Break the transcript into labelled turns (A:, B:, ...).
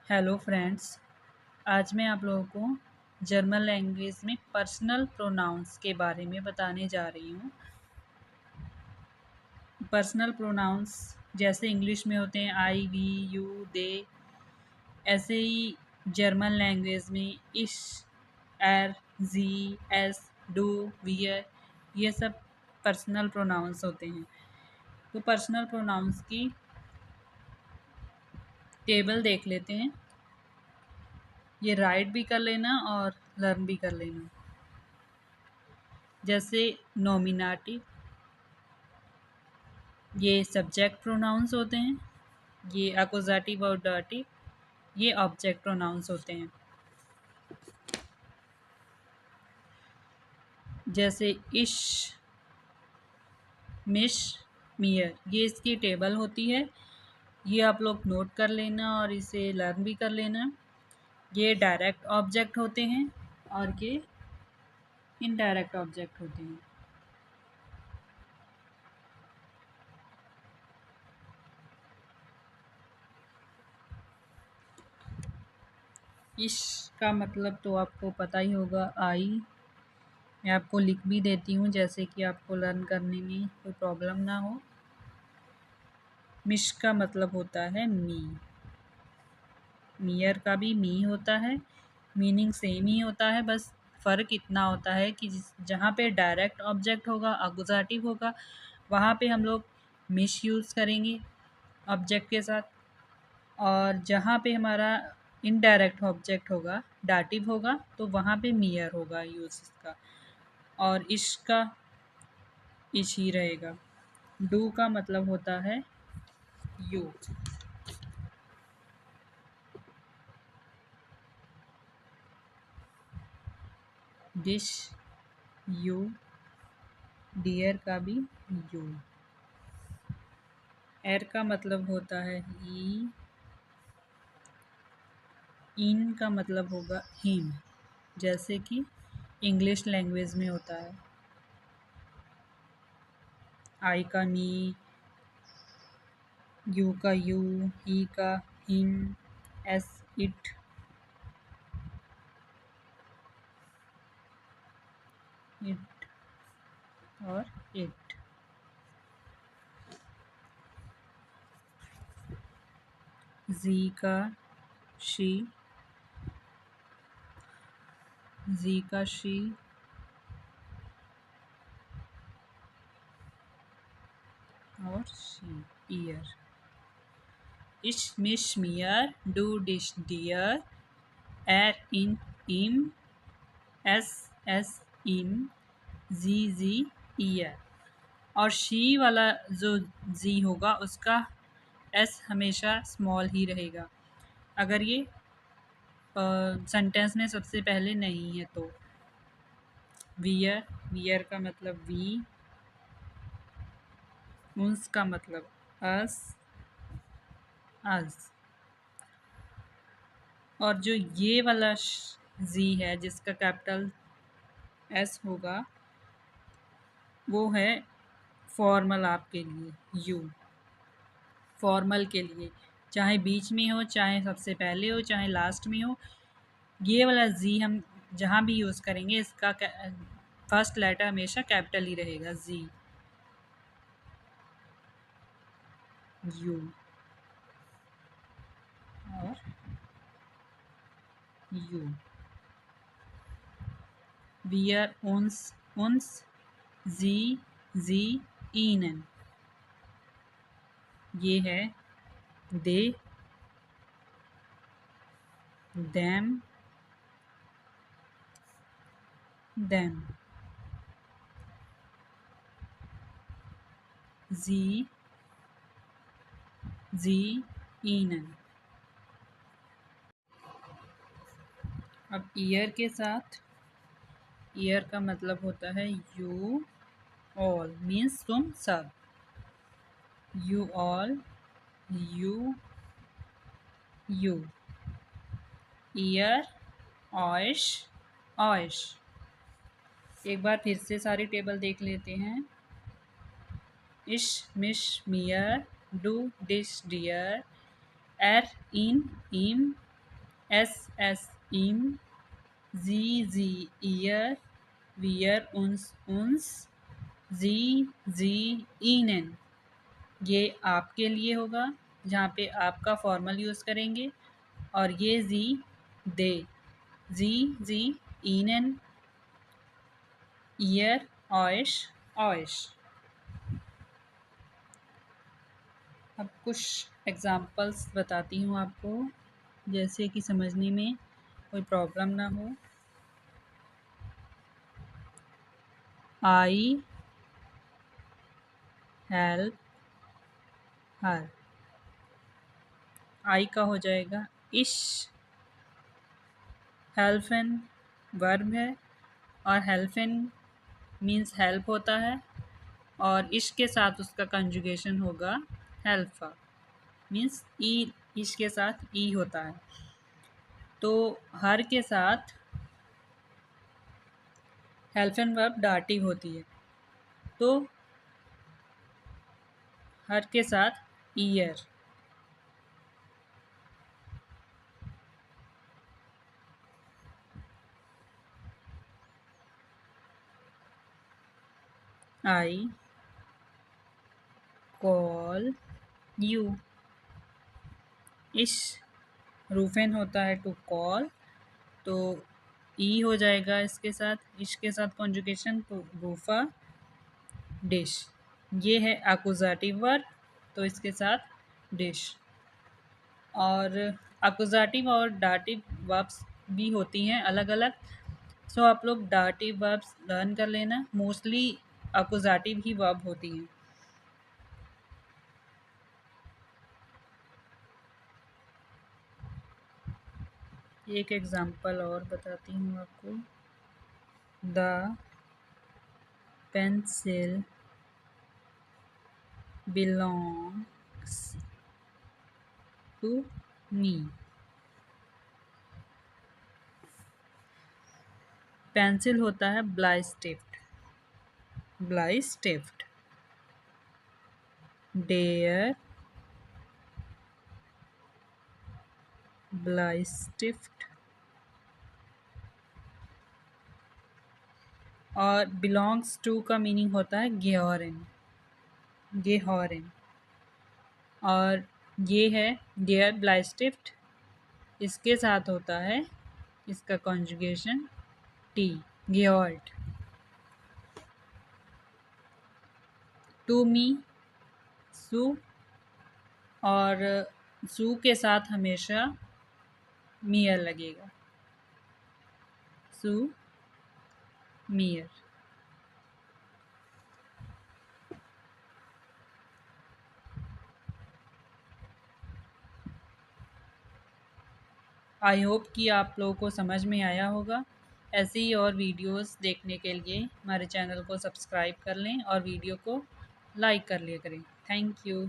A: Hello friends. आज मैं आप लोगों को जर्मन लैंग्वेज में पर्सनल प्रोनाउंस के बारे में बताने जा रही हूँ। पर्सनल प्रोनाउंस जैसे इंग्लिश में होते हैं आई, वी, यू, दे, ऐसे ही जर्मन लैंग्वेज में इश, एर, जी, एस, डू, वियर, ये सब पर्सनल प्रोनाउंस होते हैं। तो पर्सनल प्रोनाउंस की टेबल देख लेते हैं। ये राइट भी कर लेना और लर्न भी कर लेना। जैसे नॉमिनेटिव, ये सब्जेक्ट प्रोनाउंस होते हैं। ये अकुजाटिव और डाटिव, ये ऑब्जेक्ट प्रोनाउंस होते हैं। जैसे इश, मिश, मियर, ये इसकी टेबल होती है। ये आप लोग नोट कर लेना और इसे लर्न भी कर लेना। ये डायरेक्ट ऑब्जेक्ट होते हैं और ये इनडायरेक्ट ऑब्जेक्ट होते हैं। इश का मतलब तो आपको पता ही होगा, आई। मैं आपको लिख भी देती हूँ जैसे कि आपको लर्न करने में कोई प्रॉब्लम ना हो। मिश का मतलब होता है मी। मियर का भी मी होता है, मीनिंग सेम ही होता है, बस फ़र्क इतना होता है कि जहाँ पे डायरेक्ट ऑब्जेक्ट होगा, अकुजाटिव होगा, वहाँ पे हम लोग मिश यूज़ करेंगे ऑब्जेक्ट के साथ, और जहाँ पे हमारा इनडायरेक्ट ऑब्जेक्ट होगा, डाटिव होगा, तो वहाँ पे मियर होगा यूज़ इसका। और इश का इश ही रहेगा। डू का मतलब होता है यू। डिश, यू, डियर का भी यू। एर का मतलब होता है ई। इन का मतलब होगा हिम, जैसे कि इंग्लिश लैंग्वेज में होता है। आई का मी, यू का यू, ही का हिम, एस इट, इट और इट। जी का शी, जी का शी और शी, ईयर। इश, मिश, मियर, डू, डिश, डियर, एर, इन, इम, एस, एस, इम, जी, ईयर। और शी वाला जो जी होगा उसका एस हमेशा स्मॉल ही रहेगा, अगर ये सेंटेंस में सबसे पहले नहीं है तो। वियर, वियर का मतलब वी। उन्स का मतलब अस, अस। और जो ये वाला जी है जिसका कैपिटल एस होगा, वो है फॉर्मल आपके लिए, यू। फॉर्मल के लिए, चाहे बीच में हो, चाहे सबसे पहले हो, चाहे लास्ट में हो, ये वाला जी हम जहाँ भी यूज़ करेंगे इसका फर्स्ट लेटर हमेशा कैपिटल ही रहेगा, जी, यू और यू। वियर, उन्स, उन्स, जी, ईनन, ये है दे, देम, देम, जी, ईनन। अब ईयर के साथ, ईयर का मतलब होता है यू ऑल, मीन्स तुम सब। You all, you, you. Year, ऑयश, ऑयश। एक बार फिर से सारी टेबल देख लेते हैं। इश, मिश, मियर, डू, डिश, डियर, एर, इन, इम, एस एस इम, जी जी ईयर, वियर उन्स, जी जी ईनन। ये आपके लिए होगा, जहाँ पे आपका फॉर्मल यूज़ करेंगे। और ये जी दे, जी जी ईनन, ईयर ऑयश ऑयश। अब कुछ एग्ज़ाम्पल्स बताती हूँ आपको, जैसे कि समझने में कोई प्रॉब्लम ना हो। आई हेल्प हर, आई का हो जाएगा इश, हेल्फन वर्ब है, और हेल्फन मीन्स हेल्प होता है, और इश के साथ उसका कंजुगेशन होगा हेल्फा, मीन्स ई, इश के साथ ई होता है। तो हर के साथ हेल्फन वर्ब डाटिव होती है, तो हर के साथ ईयर। आई कॉल यू, इश रूफेन होता है टू कॉल, तो ई हो जाएगा इसके साथ, इश के साथ कॉन्जुगेशन, तो रूफा डिश। ये है अकुजाटिव वर्ब, तो इसके साथ डिश। और अकुजाटिव और डाटिव वर्ब्स भी होती हैं अलग अलग। सो आप लोग डाटिव वर्ब्स लर्न कर लेना, मोस्टली अकुजाटिव ही वर्ब होती हैं। एक एग्जांपल और बताती हूँ आपको। The pencil belongs to me. Pencil होता है ब्लाइस्टिफ्ट, ब्लाइस्टिफ्ट। डेयर ब्लाइस्टिफ्ट। और बिलोंग्स टू का मीनिंग होता है गेहॉरन, गेहॉरन। और ये है डेयर ब्लाइस्टिफ्ट, इसके साथ होता है इसका कॉन्जुगेशन टी, गेहॉर्ट। टू मी, सू, और सू के साथ हमेशा मियर लगेगा, सू मियर। आई होप कि आप लोगों को समझ में आया होगा। ऐसे ही और वीडियोस देखने के लिए हमारे चैनल को सब्सक्राइब कर लें और वीडियो को लाइक कर लिया करें। Thank you.